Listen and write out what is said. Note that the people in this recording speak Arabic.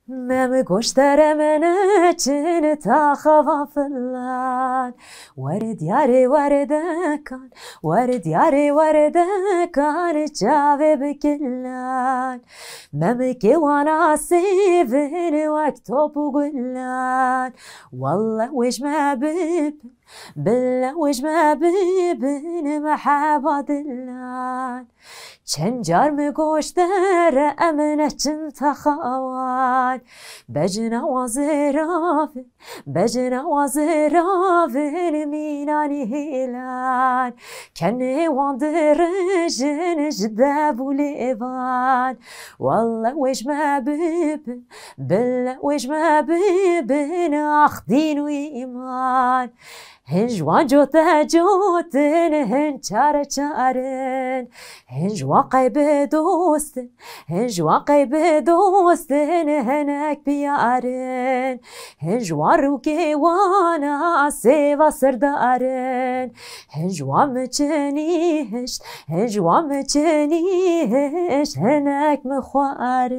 مم گشتر منه چن تا خوافلان ورد یاری وردکان ورد یاری وردکان جاوی بکلان مم کی وانا سیفن وقتو بقولان والله وش ما بيب بالله وش ما بيبن محبة دلان چنجار مگوشتر امنه چن تخوان بجنا وزرافن بجنا وزرافن مینانی هیلان کنی واندرجن جدابو لیوان والله وش ما بيبن بالله وش ما بيبن اخدين وإيمان هنجوان جوتا جوتن هن چار چارن هنجوان قيب دوستن هنجوان قيب دوستن هنك بيارن هنجوان روكي وانا سيوا سردارن هنجوان مچنيهش هنجوان مچنيهش هنك مخوارن